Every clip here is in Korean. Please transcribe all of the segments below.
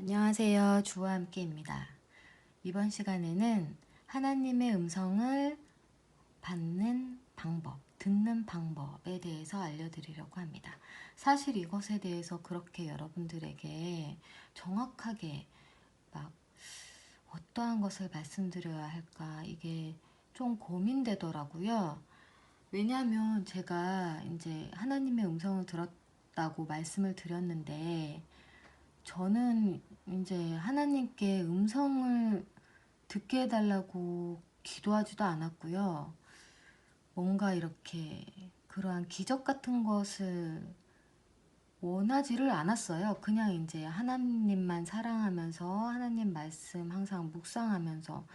안녕하세요. 주와 함께입니다. 이번 시간에는 하나님의 음성을 받는 방법, 듣는 방법에 대해서 알려드리려고 합니다. 사실 이것에 대해서 그렇게 여러분들에게 정확하게 막 어떠한 것을 말씀드려야 할까 이게 좀 고민되더라고요. 왜냐하면 제가 이제 하나님의 음성을 들었다고 말씀을 드렸는데 저는 이제 하나님께 음성을 듣게 해달라고 기도하지도 않았고요. 뭔가 이렇게 그러한 기적 같은 것을 원하지를 않았어요. 그냥 이제 하나님만 사랑하면서 하나님 말씀 항상 묵상하면서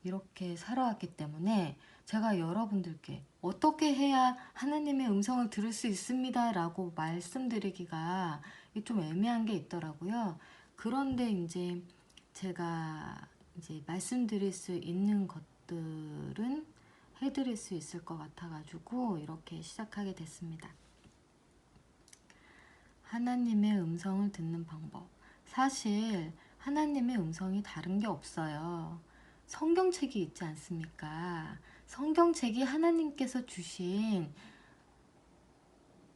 이렇게 살아왔기 때문에 제가 여러분들께 어떻게 해야 하나님의 음성을 들을 수 있습니다 라고 말씀드리기가 좀 애매한 게 있더라고요. 그런데 이제 제가 이제 말씀드릴 수 있는 것들은 해드릴 수 있을 것 같아가지고 이렇게 시작하게 됐습니다. 하나님의 음성을 듣는 방법. 사실 하나님의 음성이 다른 게 없어요. 성경책이 있지 않습니까? 성경책이 하나님께서 주신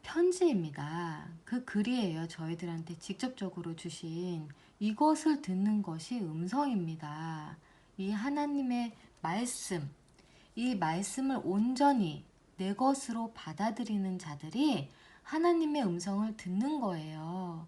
편지입니다. 그 글이에요. 저희들한테 직접적으로 주신 이것을 듣는 것이 음성입니다. 이 하나님의 말씀, 이 말씀을 온전히 내 것으로 받아들이는 자들이 하나님의 음성을 듣는 거예요.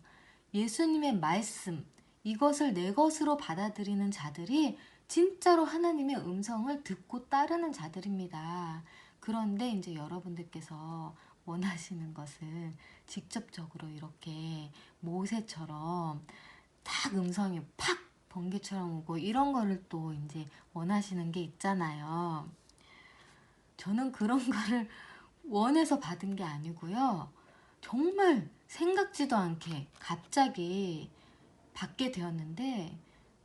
예수님의 말씀, 이것을 내 것으로 받아들이는 자들이 진짜로 하나님의 음성을 듣고 따르는 자들입니다. 그런데 이제 여러분들께서 원하시는 것은 직접적으로 이렇게 모세처럼 딱 음성이 팍 번개처럼 오고 이런 거를 또 이제 원하시는 게 있잖아요. 저는 그런 거를 원해서 받은 게 아니고요. 정말 생각지도 않게 갑자기 받게 되었는데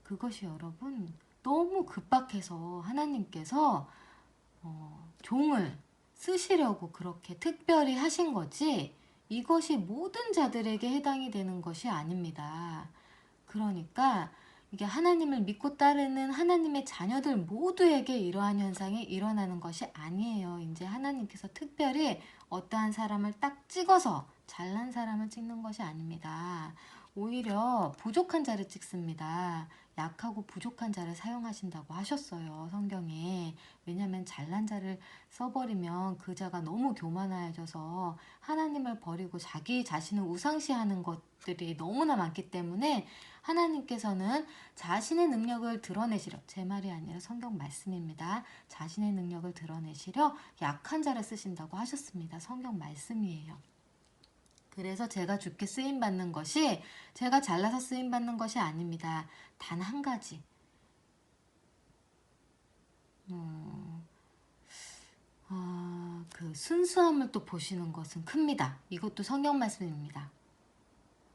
그것이 여러분 너무 급박해서 하나님께서 종을 쓰시려고 그렇게 특별히 하신 거지 이것이 모든 자들에게 해당이 되는 것이 아닙니다. 그러니까 이게 하나님을 믿고 따르는 하나님의 자녀들 모두에게 이러한 현상이 일어나는 것이 아니에요. 이제 하나님께서 특별히 어떠한 사람을 딱 찍어서 잘난 사람을 찍는 것이 아닙니다. 오히려 부족한 자를 찍습니다. 약하고 부족한 자를 사용하신다고 하셨어요. 성경에. 왜냐하면 잘난 자를 써버리면 그 자가 너무 교만해져서 하나님을 버리고 자기 자신을 우상시하는 것들이 너무나 많기 때문에 하나님께서는 자신의 능력을 드러내시려, 제 말이 아니라 성경 말씀입니다. 자신의 능력을 드러내시려 약한 자를 쓰신다고 하셨습니다. 성경 말씀이에요. 그래서 제가 주께 쓰임받는 것이 제가 잘나서 쓰임받는 것이 아닙니다. 단 한 가지. 그 순수함을 또 보시는 것은 큽니다. 이것도 성경 말씀입니다.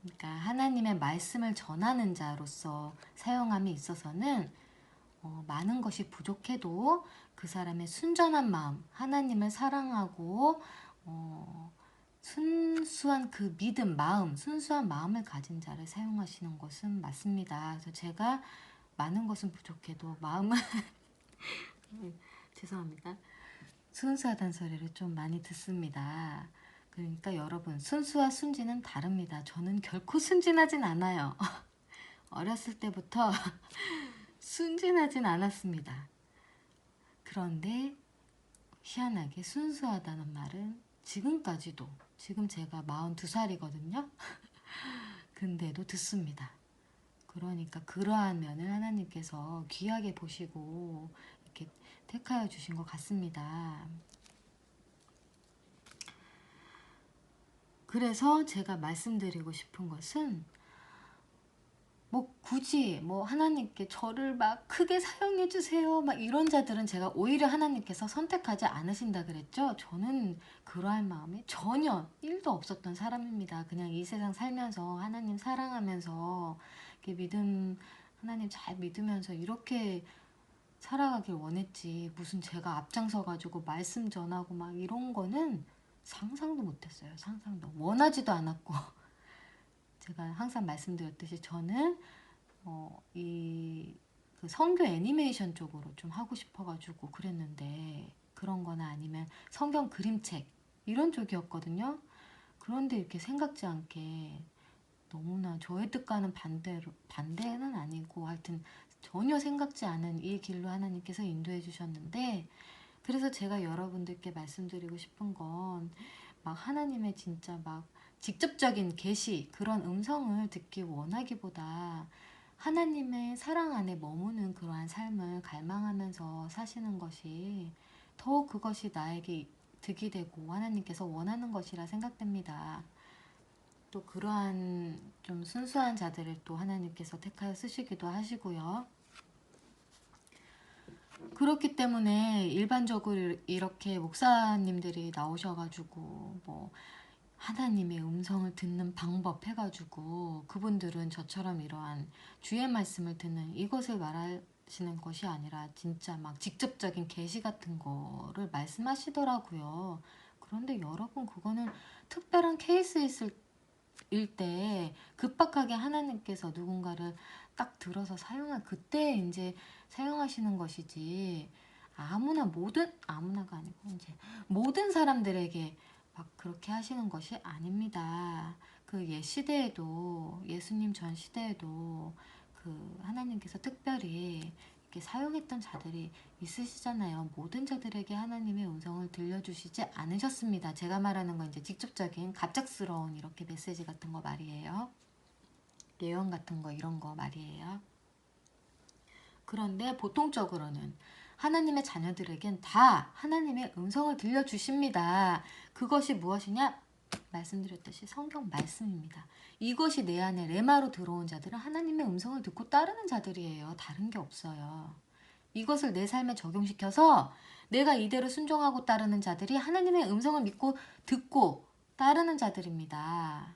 그러니까 하나님의 말씀을 전하는 자로서 사용함에 있어서는 많은 것이 부족해도 그 사람의 순전한 마음, 하나님을 사랑하고 순수한 그 믿음, 마음, 순수한 마음을 가진 자를 사용하시는 것은 맞습니다. 그래서 제가 많은 것은 부족해도 마음은 죄송합니다. 순수하다는 소리를 좀 많이 듣습니다. 그러니까 여러분 순수와 순진은 다릅니다. 저는 결코 순진하진 않아요. 어렸을 때부터 순진하진 않았습니다. 그런데 희한하게 순수하다는 말은 지금까지도 지금 제가 42살이거든요. 근데도 듣습니다. 그러니까 그러한 면을 하나님께서 귀하게 보시고 이렇게 택하여 주신 것 같습니다. 그래서 제가 말씀드리고 싶은 것은 뭐 굳이 뭐 하나님께 저를 막 크게 사용해 주세요 막 이런 자들은 제가 오히려 하나님께서 선택하지 않으신다 그랬죠. 저는 그러한 마음이 전혀 1도 없었던 사람입니다. 그냥 이 세상 살면서 하나님 사랑하면서 이렇게 믿음 하나님 잘 믿으면서 이렇게 살아가길 원했지 무슨 제가 앞장서 가지고 말씀 전하고 막 이런 거는 상상도 못했어요. 상상도 원하지도 않았고 제가 항상 말씀드렸듯이 저는 그 성교 애니메이션 쪽으로 좀 하고 싶어가지고 그랬는데, 그런 거나 아니면 성경 그림책 이런 쪽이었거든요. 그런데 이렇게 생각지 않게 너무나 저의 뜻과는 반대는 아니고 하여튼 전혀 생각지 않은 이 길로 하나님께서 인도해 주셨는데, 그래서 제가 여러분들께 말씀드리고 싶은 건, 막 하나님의 진짜 막 직접적인 계시, 그런 음성을 듣기 원하기보다 하나님의 사랑 안에 머무는 그러한 삶을 갈망하면서 사시는 것이 더, 그것이 나에게 득이 되고 하나님께서 원하는 것이라 생각됩니다. 또 그러한 좀 순수한 자들을 또 하나님께서 택하여 쓰시기도 하시고요. 그렇기 때문에 일반적으로 이렇게 목사님들이 나오셔가지고 뭐 하나님의 음성을 듣는 방법 해가지고, 그분들은 저처럼 이러한 주의 말씀을 듣는 이것을 말하시는 것이 아니라 진짜 막 직접적인 계시 같은 거를 말씀하시더라고요. 그런데 여러분, 그거는 특별한 케이스 일 때 급박하게 하나님께서 누군가를 딱 들어서 사용할 그때 이제 사용하시는 것이지, 아무나가 아니고 이제 모든 사람들에게 막 그렇게 하시는 것이 아닙니다. 그 옛 시대에도, 예수님 전 시대에도 그 하나님께서 특별히 이렇게 사용했던 자들이 있으시잖아요. 모든 자들에게 하나님의 음성을 들려주시지 않으셨습니다. 제가 말하는 건 이제 직접적인 갑작스러운 이렇게 메시지 같은 거 말이에요. 예언 같은 거, 이런 거 말이에요. 그런데 보통적으로는 하나님의 자녀들에겐 다 하나님의 음성을 들려주십니다. 그것이 무엇이냐? 말씀드렸듯이 성경 말씀입니다. 이것이 내 안에 레마로 들어온 자들은 하나님의 음성을 듣고 따르는 자들이에요. 다른 게 없어요. 이것을 내 삶에 적용시켜서 내가 이대로 순종하고 따르는 자들이 하나님의 음성을 믿고 듣고 따르는 자들입니다.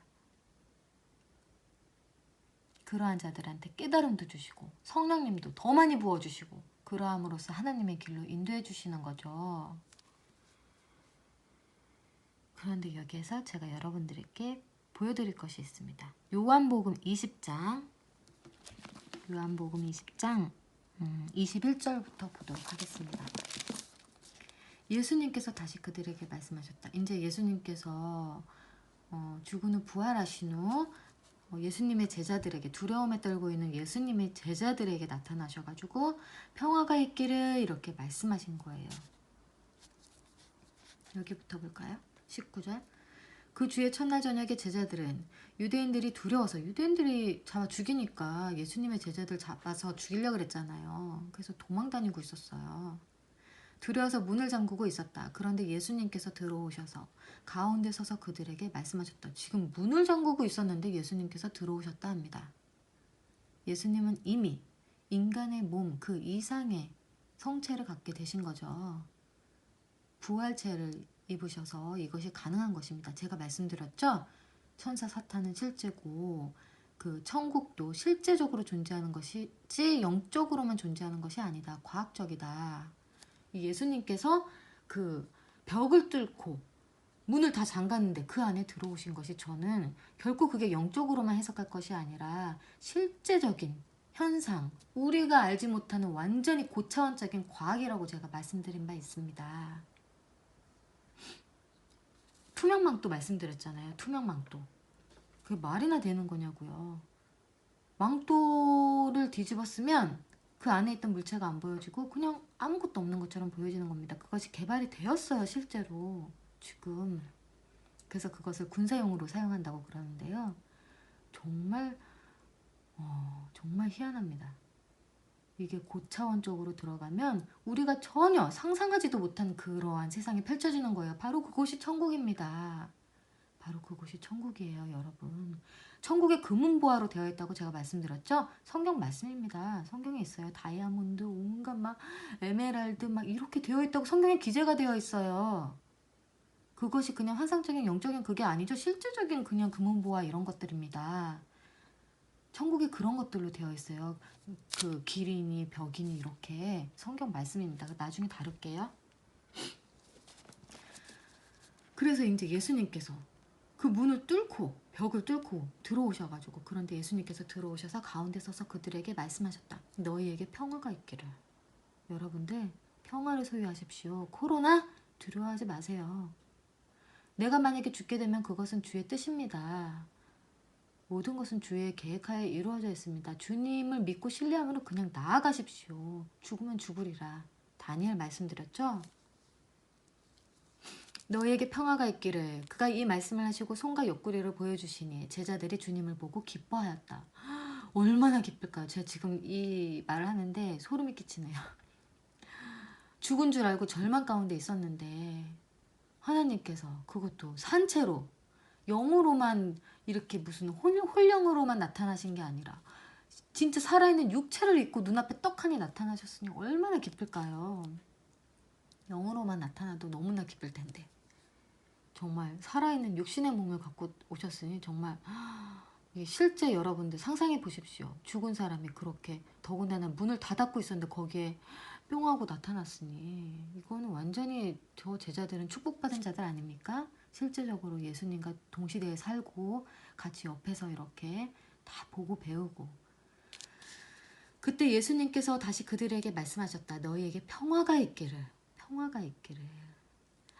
그러한 자들한테 깨달음도 주시고 성령님도 더 많이 부어주시고, 그러함으로써 하나님의 길로 인도해 주시는 거죠. 그런데 여기에서 제가 여러분들께 보여드릴 것이 있습니다. 요한복음 20장 21절부터 보도록 하겠습니다. 예수님께서 다시 그들에게 말씀하셨다. 이제 예수님께서 죽은 후 부활하신 후 예수님의 제자들에게, 두려움에 떨고 있는 예수님의 제자들에게 나타나셔가지고 평화가 있기를 이렇게 말씀하신 거예요. 여기부터 볼까요? 19절. 그 주의 첫날 저녁에 제자들은, 유대인들이 두려워서, 유대인들이 잡아 죽이니까 예수님의 제자들 잡아서 죽이려고 그랬잖아요. 그래서 도망 다니고 있었어요. 두려워서 문을 잠그고 있었다. 그런데 예수님께서 들어오셔서 가운데 서서 그들에게 말씀하셨다. 지금 문을 잠그고 있었는데 예수님께서 들어오셨다 합니다. 예수님은 이미 인간의 몸 그 이상의 성체를 갖게 되신 거죠. 부활체를 입으셔서 이것이 가능한 것입니다. 제가 말씀드렸죠? 천사 사탄은 실제고 그 천국도 실제적으로 존재하는 것이지 영적으로만 존재하는 것이 아니다. 과학적이다. 예수님께서 그 벽을 뚫고 문을 다 잠갔는데 그 안에 들어오신 것이, 저는 결코 그게 영적으로만 해석할 것이 아니라 실제적인 현상, 우리가 알지 못하는 완전히 고차원적인 과학이라고 제가 말씀드린 바 있습니다. 투명망토 말씀드렸잖아요. 투명망토. 그게 말이나 되는 거냐고요. 망토를 뒤집었으면 그 안에 있던 물체가 안 보여지고 그냥 아무것도 없는 것처럼 보여지는 겁니다. 그것이 개발이 되었어요, 실제로. 지금. 그래서 그것을 군사용으로 사용한다고 그러는데요. 정말 정말 희한합니다. 이게 고차원적으로 들어가면 우리가 전혀 상상하지도 못한 그러한 세상이 펼쳐지는 거예요. 바로 그곳이 천국입니다. 바로 그곳이 천국이에요, 여러분. 천국의 금은보화로 되어 있다고 제가 말씀드렸죠? 성경 말씀입니다. 성경에 있어요. 다이아몬드, 온갖 막 에메랄드 막 이렇게 되어 있다고 성경에 기재가 되어 있어요. 그것이 그냥 환상적인 영적인 그게 아니죠. 실제적인 그냥 금은보화 이런 것들입니다. 천국이 그런 것들로 되어 있어요. 그 길이니 벽이니 이렇게. 성경 말씀입니다. 나중에 다룰게요. 그래서 이제 예수님께서 그 문을 뚫고 벽을 뚫고 들어오셔가지고, 그런데 예수님께서 들어오셔서 가운데 서서 그들에게 말씀하셨다. 너희에게 평화가 있기를. 여러분들, 평화를 소유하십시오. 코로나 두려워하지 마세요. 내가 만약에 죽게 되면 그것은 주의 뜻입니다. 모든 것은 주의 계획하에 이루어져 있습니다. 주님을 믿고 신뢰함으로 그냥 나아가십시오. 죽으면 죽으리라. 다니엘 말씀드렸죠? 너희에게 평화가 있기를. 그가 이 말씀을 하시고 손과 옆구리를 보여주시니 제자들이 주님을 보고 기뻐하였다. 얼마나 기쁠까요? 제가 지금 이 말을 하는데 소름이 끼치네요. 죽은 줄 알고 절망 가운데 있었는데 하나님께서 그것도 산채로 영으로만 이렇게 무슨 홀령으로만 나타나신 게 아니라 진짜 살아있는 육체를 입고 눈앞에 떡하니 나타나셨으니 얼마나 기쁠까요? 영으로만 나타나도 너무나 기쁠 텐데 정말 살아있는 육신의 몸을 갖고 오셨으니 정말 실제 여러분들 상상해 보십시오. 죽은 사람이 그렇게 더군다나 문을 닫고 있었는데 거기에 뿅 하고 나타났으니 이거는 완전히 저 제자들은 축복받은 자들 아닙니까? 실제적으로 예수님과 동시대에 살고 같이 옆에서 이렇게 다 보고 배우고, 그때 예수님께서 다시 그들에게 말씀하셨다. 너희에게 평화가 있기를. 평화가 있기를.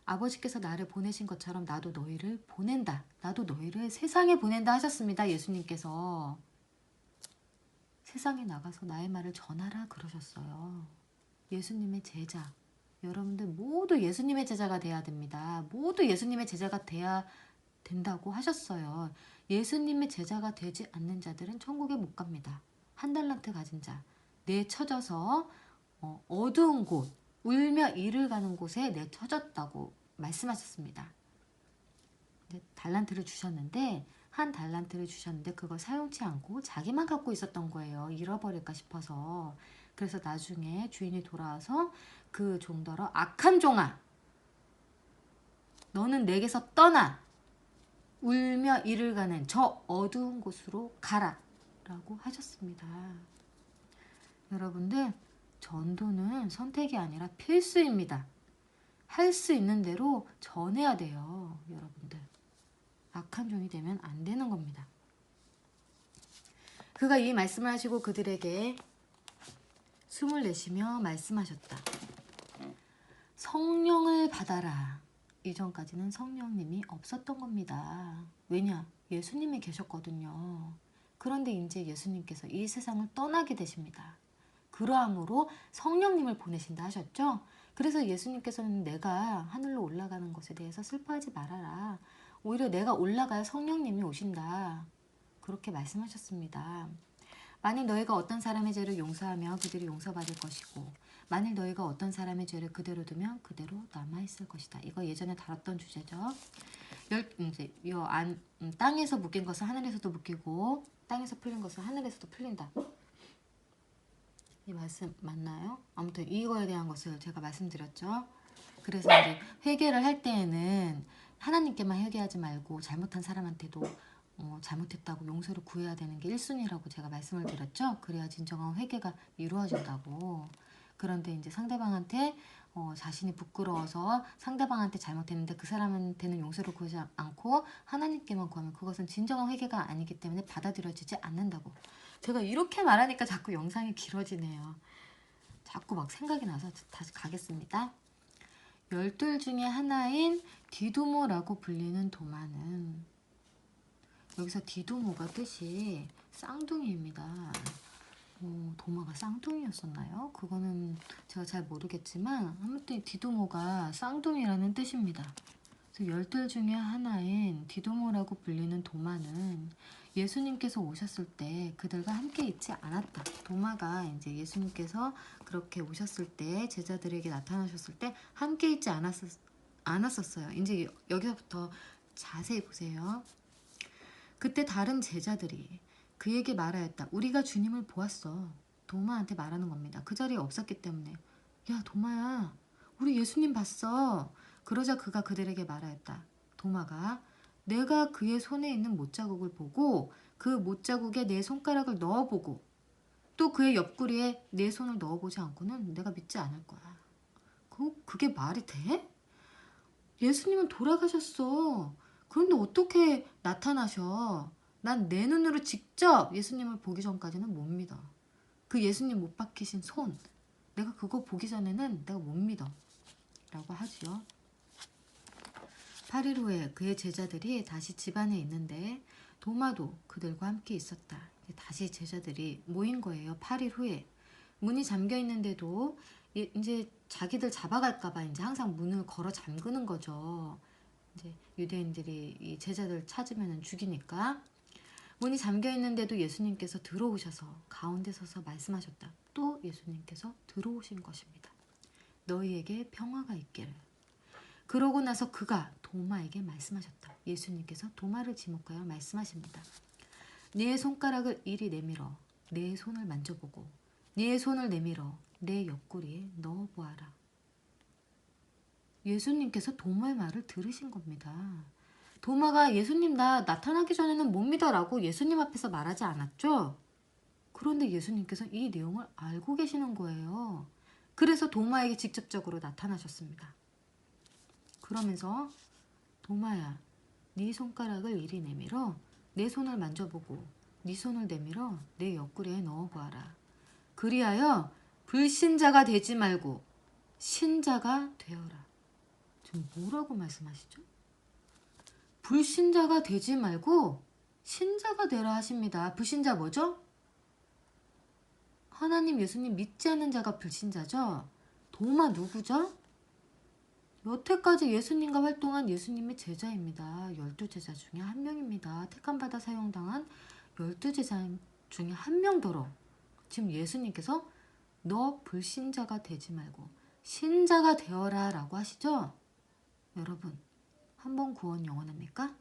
아버지께서 나를 보내신 것처럼 나도 너희를 보낸다. 나도 너희를 세상에 보낸다 하셨습니다. 예수님께서 세상에 나가서 나의 말을 전하라 그러셨어요. 예수님의 제자, 여러분들 모두 예수님의 제자가 돼야 됩니다. 모두 예수님의 제자가 돼야 된다고 하셨어요. 예수님의 제자가 되지 않는 자들은 천국에 못 갑니다. 한 달란트 가진 자, 내쳐져서 어두운 곳, 울며 이를 가는 곳에 내쳐졌다고 말씀하셨습니다. 달란트를 주셨는데 한 달란트를 주셨는데 그걸 사용치 않고 자기만 갖고 있었던 거예요. 잃어버릴까 싶어서. 그래서 나중에 주인이 돌아와서 그 종더러 악한 종아, 너는 내게서 떠나 울며 이를 가는 저 어두운 곳으로 가라 라고 하셨습니다. 여러분들, 전도는 선택이 아니라 필수입니다. 할 수 있는 대로 전해야 돼요. 여러분들, 악한 종이 되면 안 되는 겁니다. 그가 이 말씀을 하시고 그들에게 숨을 내쉬며 말씀하셨다. 성령을 받아라. 이전까지는 성령님이 없었던 겁니다. 왜냐? 예수님이 계셨거든요. 그런데 이제 예수님께서 이 세상을 떠나게 되십니다. 그러함으로 성령님을 보내신다 하셨죠? 그래서 예수님께서는 내가 하늘로 올라가는 것에 대해서 슬퍼하지 말아라. 오히려 내가 올라가야 성령님이 오신다. 그렇게 말씀하셨습니다. 만일 너희가 어떤 사람의 죄를 용서하면 그들이 용서받을 것이고 만일 너희가 어떤 사람의 죄를 그대로 두면 그대로 남아있을 것이다. 이거 예전에 다뤘던 주제죠. 이제 땅에서 묶인 것은 하늘에서도 묶이고 땅에서 풀린 것은 하늘에서도 풀린다. 이 말씀 맞나요? 아무튼 이거에 대한 것을 제가 말씀드렸죠. 그래서 이제 회개를 할 때에는 하나님께만 회개하지 말고 잘못한 사람한테도 잘못했다고 용서를 구해야 되는 게 1순위라고 제가 말씀을 드렸죠. 그래야 진정한 회개가 이루어진다고. 그런데 이제 상대방한테 자신이 부끄러워서 상대방한테 잘못했는데 그 사람한테는 용서를 구하지 않고 하나님께만 구하면 그것은 진정한 회개가 아니기 때문에 받아들여지지 않는다고. 제가 이렇게 말하니까 자꾸 영상이 길어지네요. 자꾸 막 생각이 나서 다시 가겠습니다. 12 중에 하나인 디두모라고 불리는 도마는, 여기서 디두모가 뜻이 쌍둥이입니다. 도마가 쌍둥이였었나요? 그거는 제가 잘 모르겠지만 아무튼 디두모가 쌍둥이라는 뜻입니다. 그래서 12 중에 하나인 디두모라고 불리는 도마는 예수님께서 오셨을 때 그들과 함께 있지 않았다. 도마가 이제 예수님께서 그렇게 오셨을 때 제자들에게 나타나셨을 때 함께 있지 않았었어요. 이제 여기서부터 자세히 보세요. 그때 다른 제자들이 그에게 말하였다. 우리가 주님을 보았어. 도마한테 말하는 겁니다. 그 자리에 없었기 때문에. 야, 도마야, 우리 예수님 봤어. 그러자 그가 그들에게 말하였다. 도마가 내가 그의 손에 있는 못자국을 보고 그 못자국에 내 손가락을 넣어보고 또 그의 옆구리에 내 손을 넣어보지 않고는 내가 믿지 않을 거야. 그게 말이 돼? 예수님은 돌아가셨어. 그런데 어떻게 나타나셔? 난 내 눈으로 직접 예수님을 보기 전까지는 못 믿어. 그 예수님 못 박히신 손, 내가 그거 보기 전에는 내가 못 믿어. 라고 하지요. 8일 후에 그의 제자들이 다시 집안에 있는데 도마도 그들과 함께 있었다. 다시 제자들이 모인 거예요. 8일 후에. 문이 잠겨 있는데도 이제 자기들 잡아갈까봐 이제 항상 문을 걸어 잠그는 거죠. 이제 유대인들이 이 제자들 찾으면 죽이니까. 문이 잠겨 있는데도 예수님께서 들어오셔서 가운데 서서 말씀하셨다. 또 예수님께서 들어오신 것입니다. 너희에게 평화가 있기를. 그러고 나서 그가 도마에게 말씀하셨다. 예수님께서 도마를 지목하여 말씀하십니다. 네 손가락을 이리 내밀어 내 손을 만져보고 네 손을 내밀어 내 옆구리에 넣어보아라. 예수님께서 도마의 말을 들으신 겁니다. 도마가 예수님 나 나타나기 전에는 못 믿어라고 예수님 앞에서 말하지 않았죠? 그런데 예수님께서 이 내용을 알고 계시는 거예요. 그래서 도마에게 직접적으로 나타나셨습니다. 그러면서 도마야, 네 손가락을 이리 내밀어 내 손을 만져보고 네 손을 내밀어 내 옆구리에 넣어보아라. 그리하여 불신자가 되지 말고 신자가 되어라. 지금 뭐라고 말씀하시죠? 불신자가 되지 말고 신자가 되라 하십니다. 불신자 뭐죠? 하나님 예수님 믿지 않는 자가 불신자죠? 도마 누구죠? 여태까지 예수님과 활동한 예수님의 제자입니다. 12제자 중에 한 명입니다. 택함받아 사용당한 12제자 중에 한 명더러 지금 예수님께서 너 불신자가 되지 말고 신자가 되어라 라고 하시죠? 여러분, 한 번 구원 영원합니까?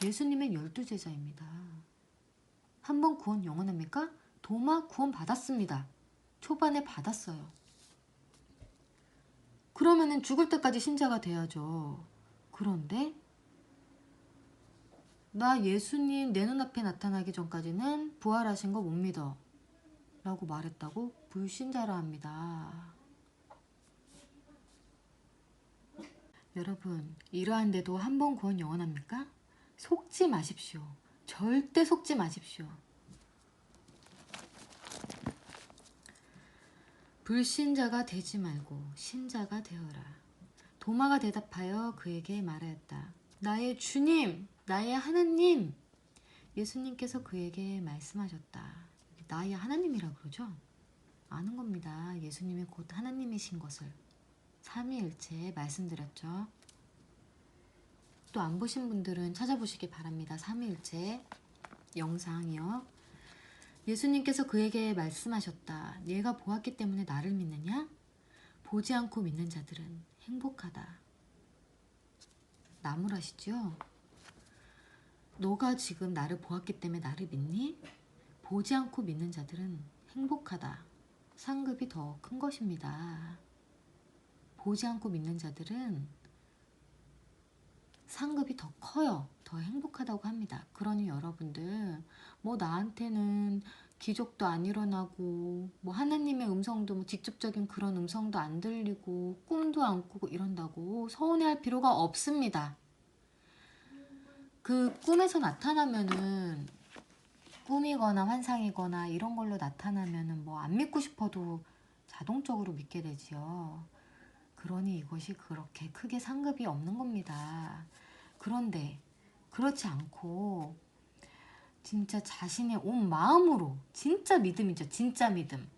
예수님의 12제자입니다. 한 번 구원 영원합니까? 도마 구원 받았습니다. 초반에 받았어요. 그러면은 죽을 때까지 신자가 돼야죠. 그런데 나 예수님 내 눈앞에 나타나기 전까지는 부활하신 거 못 믿어 라고 말했다고 불신자라 합니다. 여러분, 이러한데도 한 번 구원 영원합니까? 속지 마십시오. 절대 속지 마십시오. 불신자가 되지 말고 신자가 되어라. 도마가 대답하여 그에게 말하였다. 나의 주님, 나의 하나님. 예수님께서 그에게 말씀하셨다. 나의 하나님이라 그러죠? 아는 겁니다. 예수님이 곧 하나님이신 것을. 삼위일체 말씀드렸죠. 또 안 보신 분들은 찾아보시기 바랍니다. 삼위일체 영상이요. 예수님께서 그에게 말씀하셨다. 네가 보았기 때문에 나를 믿느냐? 보지 않고 믿는 자들은 행복하다. 나무라시죠? 너가 지금 나를 보았기 때문에 나를 믿니? 보지 않고 믿는 자들은 행복하다. 상급이 더 큰 것입니다. 보지 않고 믿는 자들은 상급이 더 커요. 더 행복하다고 합니다. 그러니 여러분들 뭐 나한테는 기적도 안 일어나고 뭐 하나님의 음성도 뭐 직접적인 그런 음성도 안 들리고 꿈도 안 꾸고 이런다고 서운해할 필요가 없습니다. 그 꿈에서 나타나면은 꿈이거나 환상이거나 이런 걸로 나타나면은 뭐 안 믿고 싶어도 자동적으로 믿게 되지요. 그러니 이것이 그렇게 크게 상급이 없는 겁니다. 그런데 그렇지 않고 진짜 자신의 온 마음으로 진짜 믿음이죠. 진짜 믿음.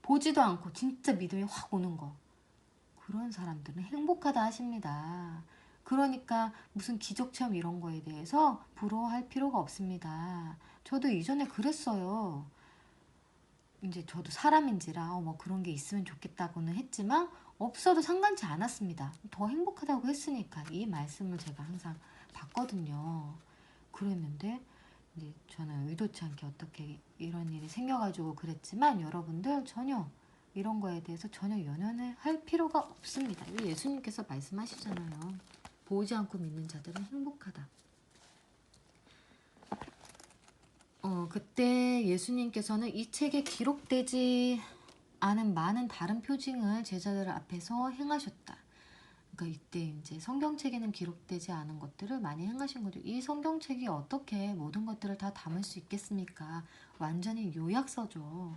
보지도 않고 진짜 믿음이 확 오는 거. 그런 사람들은 행복하다 하십니다. 그러니까 무슨 기적체험 이런 거에 대해서 부러워할 필요가 없습니다. 저도 이전에 그랬어요. 이제 저도 사람인지라 뭐 그런 게 있으면 좋겠다고는 했지만 없어도 상관치 않았습니다. 더 행복하다고 했으니까 이 말씀을 제가 항상 봤거든요. 그랬는데 이제 저는 의도치 않게 어떻게 이런 일이 생겨가지고 그랬지만 여러분들 전혀 이런 거에 대해서 전혀 연연을 할 필요가 없습니다. 예수님께서 말씀하시잖아요. 보지 않고 믿는 자들은 행복하다. 그때 예수님께서는 이 책에 기록되지 않은 많은 다른 표징을 제자들 앞에서 행하셨다. 그러니까 이때 이제 성경책에는 기록되지 않은 것들을 많이 행하신 거죠. 이 성경책이 어떻게 모든 것들을 다 담을 수 있겠습니까? 완전히 요약서죠.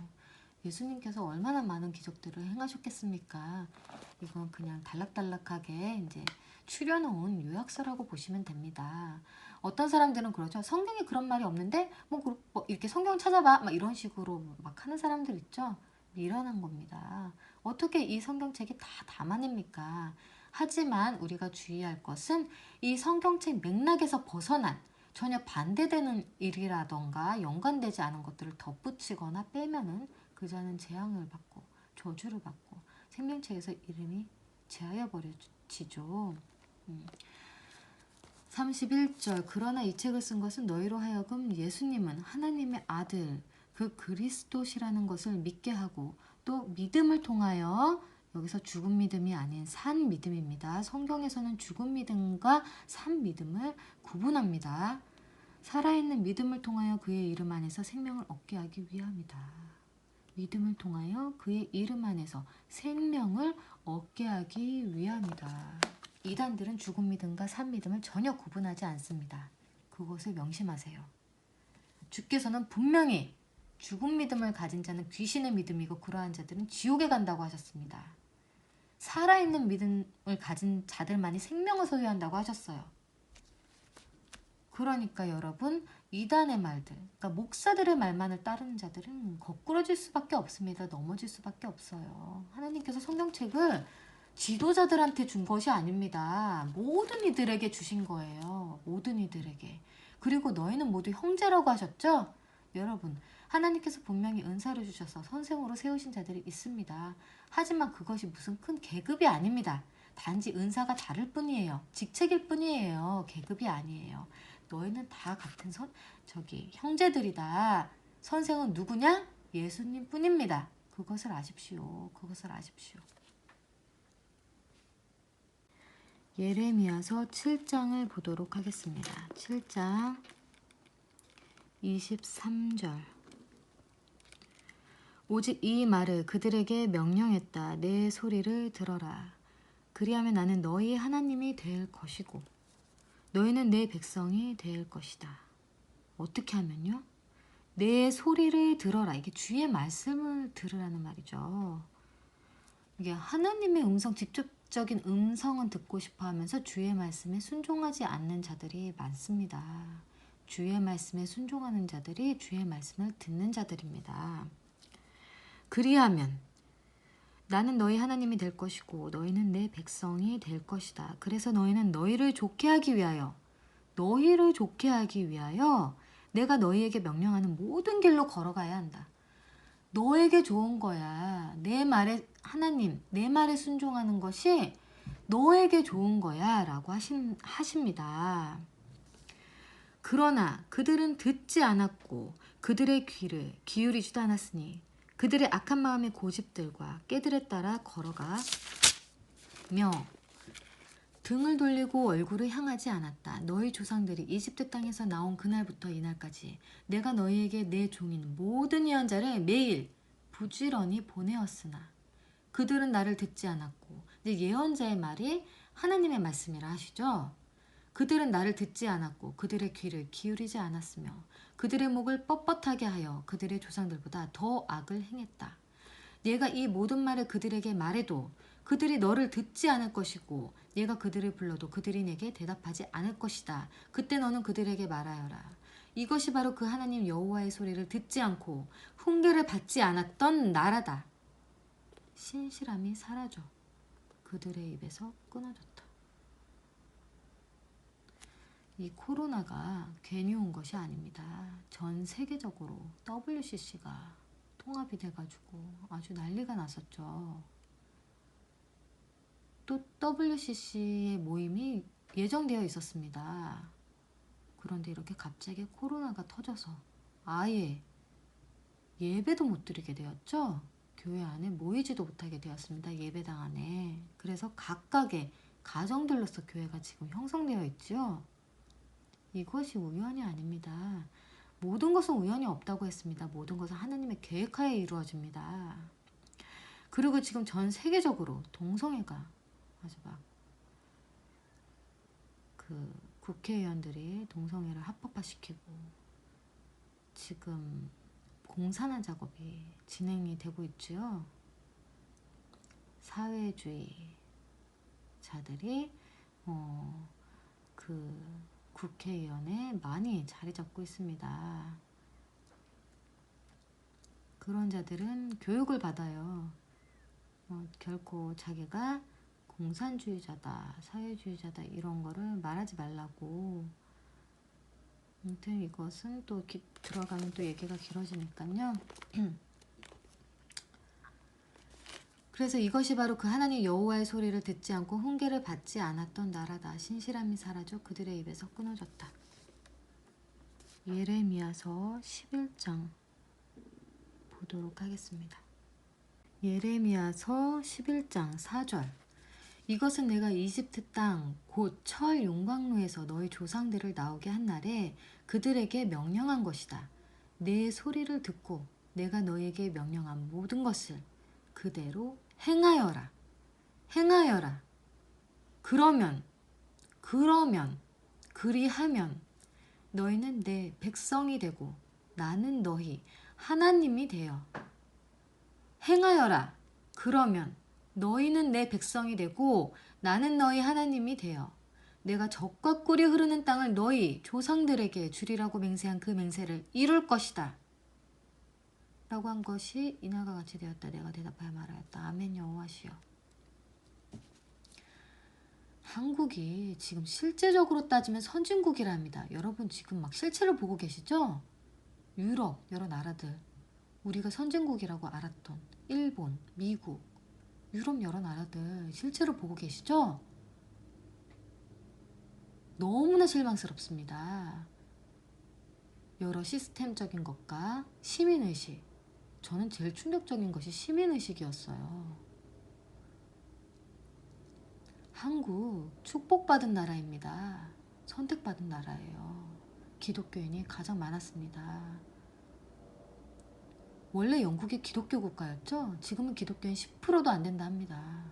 예수님께서 얼마나 많은 기적들을 행하셨겠습니까? 이건 그냥 단락단락하게 이제 추려놓은 요약서라고 보시면 됩니다. 어떤 사람들은 그러죠. 성경에 그런 말이 없는데 뭐 이렇게 성경 찾아봐 막 이런 식으로 막 하는 사람들 있죠. 미련한 겁니다. 어떻게 이 성경책이 다 담아냅니까? 하지만 우리가 주의할 것은 이 성경책 맥락에서 벗어난 전혀 반대되는 일이라던가 연관되지 않은 것들을 덧붙이거나 빼면은 그 자는 재앙을 받고 저주를 받고 생명책에서 이름이 제하여 버려지죠. 31절 그러나 이 책을 쓴 것은 너희로 하여금 예수님은 하나님의 아들 그 그리스도시라는 것을 믿게 하고 또 믿음을 통하여 여기서 죽은 믿음이 아닌 산 믿음입니다. 성경에서는 죽은 믿음과 산 믿음을 구분합니다. 살아있는 믿음을 통하여 그의 이름 안에서 생명을 얻게 하기 위함이다. 믿음을 통하여 그의 이름 안에서 생명을 얻게 하기 위함이다. 이단들은 죽은 믿음과 산 믿음을 전혀 구분하지 않습니다. 그것을 명심하세요. 주께서는 분명히 죽은 믿음을 가진 자는 귀신의 믿음이고 그러한 자들은 지옥에 간다고 하셨습니다. 살아있는 믿음을 가진 자들만이 생명을 소유한다고 하셨어요. 그러니까 여러분 이단의 말들, 그러니까 목사들의 말만을 따르는 자들은 거꾸러질 수밖에 없습니다. 넘어질 수밖에 없어요. 하나님께서 성경책을 지도자들한테 준 것이 아닙니다. 모든 이들에게 주신 거예요. 모든 이들에게. 그리고 너희는 모두 형제라고 하셨죠? 여러분, 하나님께서 분명히 은사를 주셔서 선생으로 세우신 자들이 있습니다. 하지만 그것이 무슨 큰 계급이 아닙니다. 단지 은사가 다를 뿐이에요. 직책일 뿐이에요. 계급이 아니에요. 너희는 다 같은 형제들이다. 선생은 누구냐? 예수님 뿐입니다. 그것을 아십시오. 그것을 아십시오. 예레미야서 7장을 보도록 하겠습니다. 7장 23절 오직 이 말을 그들에게 명령했다. 내 소리를 들어라. 그리하면 나는 너희 하나님이 될 것이고 너희는 내 백성이 될 것이다. 어떻게 하면요? 내 소리를 들어라. 이게 주의 말씀을 들으라는 말이죠. 이게 하나님의 음성, 직접적인 음성은 듣고 싶어 하면서 주의 말씀에 순종하지 않는 자들이 많습니다. 주의 말씀에 순종하는 자들이 주의 말씀을 듣는 자들입니다. 그리하면 나는 너희 하나님이 될 것이고 너희는 내 백성이 될 것이다. 그래서 너희는 너희를 좋게 하기 위하여 내가 너희에게 명령하는 모든 길로 걸어가야 한다. 너에게 좋은 거야. 내 말에 하나님, 내 말에 순종하는 것이 너에게 좋은 거야 라고 하십니다. 그러나 그들은 듣지 않았고 그들의 귀를 기울이지도 않았으니 그들의 악한 마음의 고집들과 깨들에 따라 걸어가며 등을 돌리고 얼굴을 향하지 않았다. 너희 조상들이 이집트 땅에서 나온 그날부터 이날까지 내가 너희에게 내 종인 모든 예언자를 매일 부지런히 보내었으나 그들은 나를 듣지 않았고 예언자의 말이 하나님의 말씀이라 하시죠. 그들은 나를 듣지 않았고 그들의 귀를 기울이지 않았으며 그들의 목을 뻣뻣하게 하여 그들의 조상들보다 더 악을 행했다. 내가 이 모든 말을 그들에게 말해도 그들이 너를 듣지 않을 것이고 내가 그들을 불러도 그들이 내게 대답하지 않을 것이다. 그때 너는 그들에게 말하여라. 이것이 바로 그 하나님 여호와의 소리를 듣지 않고 훈계를 받지 않았던 나라다. 신실함이 사라져 그들의 입에서 끊어졌다. 이 코로나가 괜히 온 것이 아닙니다. 전 세계적으로 WCC가 통합이 돼가지고 아주 난리가 났었죠. 또 WCC의 모임이 예정되어 있었습니다. 그런데 이렇게 갑자기 코로나가 터져서 아예 예배도 못 드리게 되었죠. 교회 안에 모이지도 못하게 되었습니다. 예배당 안에. 그래서 각각의 가정들로서 교회가 지금 형성되어 있죠. 이것이 우연이 아닙니다. 모든 것은 우연이 없다고 했습니다. 모든 것은 하나님의 계획하에 이루어집니다. 그리고 지금 전 세계적으로 동성애가 아주 막 그 국회의원들이 동성애를 합법화시키고 지금 공산화 작업이 진행이 되고 있죠. 사회주의자들이 그 국회의원에 많이 자리 잡고 있습니다. 그런 자들은 교육을 받아요. 결코 자기가 공산주의자다, 사회주의자다 이런 거를 말하지 말라고. 아무튼 이것은 또 들어가면 또 얘기가 길어지니까요. 그래서 이것이 바로 그 하나님 여호와의 소리를 듣지 않고 훈계를 받지 않았던 나라다. 신실함이 사라져 그들의 입에서 끊어졌다. 예레미야서 11장 보도록 하겠습니다. 예레미야서 11장 4절. 이것은 내가 이집트 땅 곧 철 용광로에서 너희 조상들을 나오게 한 날에 그들에게 명령한 것이다. 내 소리를 듣고 내가 너희에게 명령한 모든 것을 그대로 행하여라. 행하여라. 그러면 그리하면 너희는 내 백성이 되고 나는 너희 하나님이 되어. 행하여라. 그러면 너희는 내 백성이 되고 나는 너희 하나님이 되어 내가 젖과 꿀이 흐르는 땅을 너희 조상들에게 주리라고 맹세한 그 맹세를 이룰 것이다. 라고 한 것이 이날과 같이 되었다. 내가 대답하여 말하였다. 아멘. 여호와시여. 한국이 지금 실제적으로 따지면 선진국이랍니다. 여러분 지금 막 실체를 보고 계시죠? 유럽 여러 나라들, 우리가 선진국이라고 알았던 일본, 미국, 유럽 여러 나라들 실제로 보고 계시죠? 너무나 실망스럽습니다. 여러 시스템적인 것과 시민의식. 저는 제일 충격적인 것이 시민의식이었어요. 한국 축복받은 나라입니다. 선택받은 나라예요. 기독교인이 가장 많았습니다. 원래 영국이 기독교 국가였죠? 지금은 기독교인 10%도 안 된다 합니다.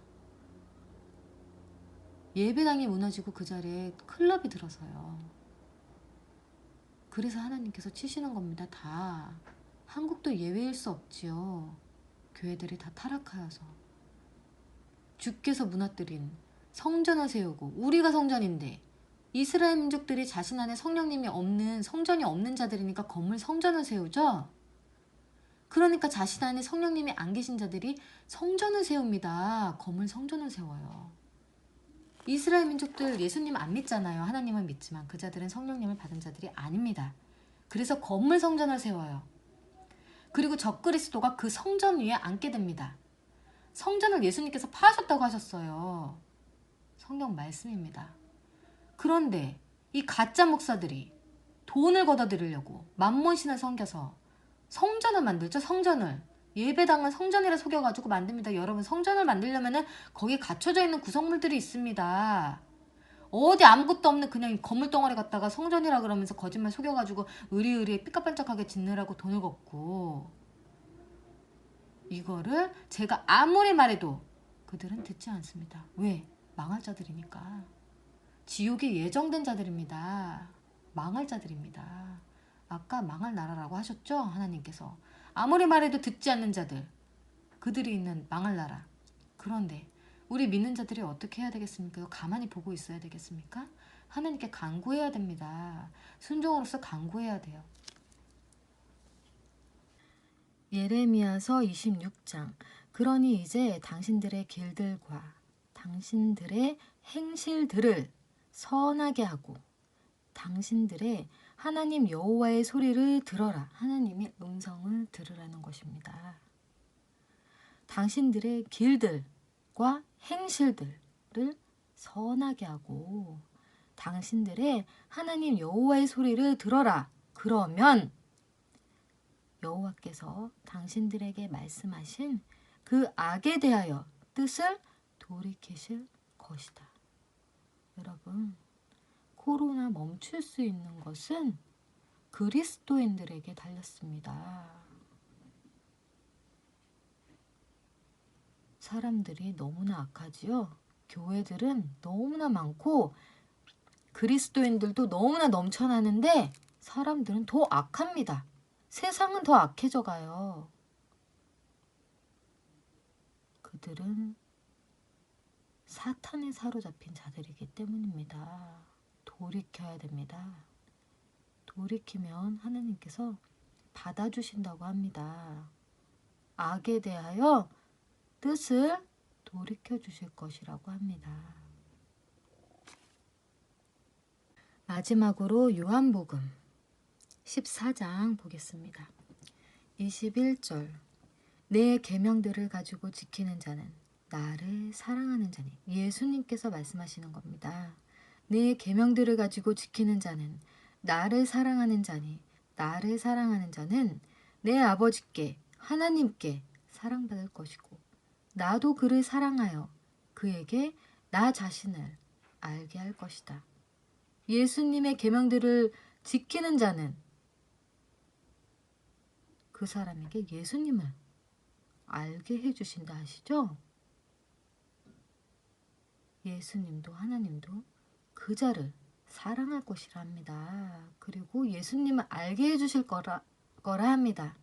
예배당이 무너지고 그 자리에 클럽이 들어서요. 그래서 하나님께서 치시는 겁니다. 다. 한국도 예외일 수 없지요. 교회들이 다 타락하여서. 주께서 무너뜨린 성전을 세우고 우리가 성전인데 이스라엘 민족들이 자신 안에 성령님이 없는 성전이 없는 자들이니까 건물 성전을 세우죠. 그러니까 자신 안에 성령님이 안 계신 자들이 성전을 세웁니다. 건물 성전을 세워요. 이스라엘 민족들 예수님 안 믿잖아요. 하나님은 믿지만 그 자들은 성령님을 받은 자들이 아닙니다. 그래서 건물 성전을 세워요. 그리고 적그리스도가 그 성전 위에 앉게 됩니다. 성전을 예수님께서 파하셨다고 하셨어요. 성경 말씀입니다. 그런데 이 가짜 목사들이 돈을 걷어들이려고 만몬신을 섬겨서 성전을 만들죠. 성전을. 예배당은 성전이라 속여가지고 만듭니다. 여러분 성전을 만들려면 거기에 갖춰져 있는 구성물들이 있습니다. 어디 아무것도 없는 그냥 건물 덩어리 갖다가 성전이라 그러면서 거짓말 속여가지고 의리의리 삐까뻔쩍하게 짓느라고 돈을 걷고, 이거를 제가 아무리 말해도 그들은 듣지 않습니다. 왜? 망할 자들이니까. 지옥에 예정된 자들입니다. 망할 자들입니다. 아까 망할 나라라고 하셨죠? 하나님께서. 아무리 말해도 듣지 않는 자들, 그들이 있는 망할 나라. 그런데 우리 믿는 자들이 어떻게 해야 되겠습니까? 가만히 보고 있어야 되겠습니까? 하나님께 간구해야 됩니다. 순종으로서 간구해야 돼요. 예레미야서 26장. 그러니 이제 당신들의 길들과 당신들의 행실들을 선하게 하고 당신들의 하나님 여호와의 소리를 들어라. 하나님의 음성을 들으라는 것입니다. 당신들의 길들과 행실들을 선하게 하고 당신들의 하나님 여호와의 소리를 들어라. 그러면 여호와께서 당신들에게 말씀하신 그 악에 대하여 뜻을 돌이키실 것이다. 여러분, 코로나 멈출 수 있는 것은 그리스도인들에게 달렸습니다. 사람들이 너무나 악하지요. 교회들은 너무나 많고 그리스도인들도 너무나 넘쳐나는데 사람들은 더 악합니다. 세상은 더 악해져 가요. 그들은 사탄에 사로잡힌 자들이기 때문입니다. 돌이켜야 됩니다. 돌이키면 하나님께서 받아주신다고 합니다. 악에 대하여 뜻을 돌이켜 주실 것이라고 합니다. 마지막으로 요한복음 14장 보겠습니다. 21절 내 계명들을 가지고 지키는 자는 나를 사랑하는 자니, 예수님께서 말씀하시는 겁니다. 내 계명들을 가지고 지키는 자는 나를 사랑하는 자니, 나를 사랑하는 자는 내 아버지께 하나님께 사랑받을 것이고 나도 그를 사랑하여 그에게 나 자신을 알게 할 것이다. 예수님의 계명들을 지키는 자는 그 사람에게 예수님을 알게 해주신다 하시죠? 예수님도 하나님도 그 자를 사랑할 것이라 합니다. 그리고 예수님을 알게 해주실 거라 합니다.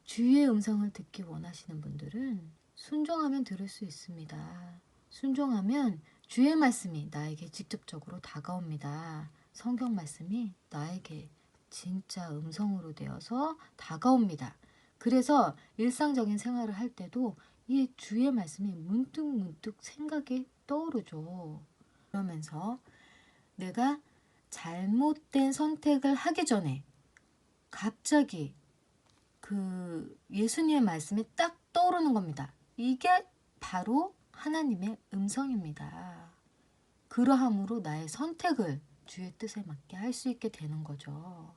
주의 음성을 듣기 원하시는 분들은 순종하면 들을 수 있습니다. 순종하면 주의 말씀이 나에게 직접적으로 다가옵니다. 성경 말씀이 나에게 진짜 음성으로 되어서 다가옵니다. 그래서 일상적인 생활을 할 때도 이 주의 말씀이 문득문득 생각이 떠오르죠. 그러면서 내가 잘못된 선택을 하기 전에 갑자기 그 예수님의 말씀이 딱 떠오르는 겁니다. 이게 바로 하나님의 음성입니다. 그러함으로 나의 선택을 주의 뜻에 맞게 할 수 있게 되는 거죠.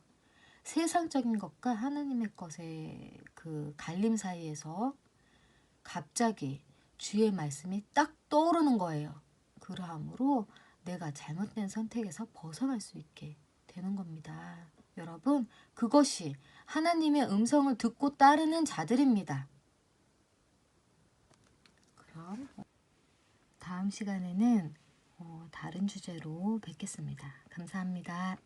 세상적인 것과 하나님의 것의 그 갈림 사이에서 갑자기 주의 말씀이 딱 떠오르는 거예요. 그러함으로 내가 잘못된 선택에서 벗어날 수 있게 되는 겁니다. 여러분, 그것이 하나님의 음성을 듣고 따르는 자들입니다. 그럼 다음 시간에는 다른 주제로 뵙겠습니다. 감사합니다.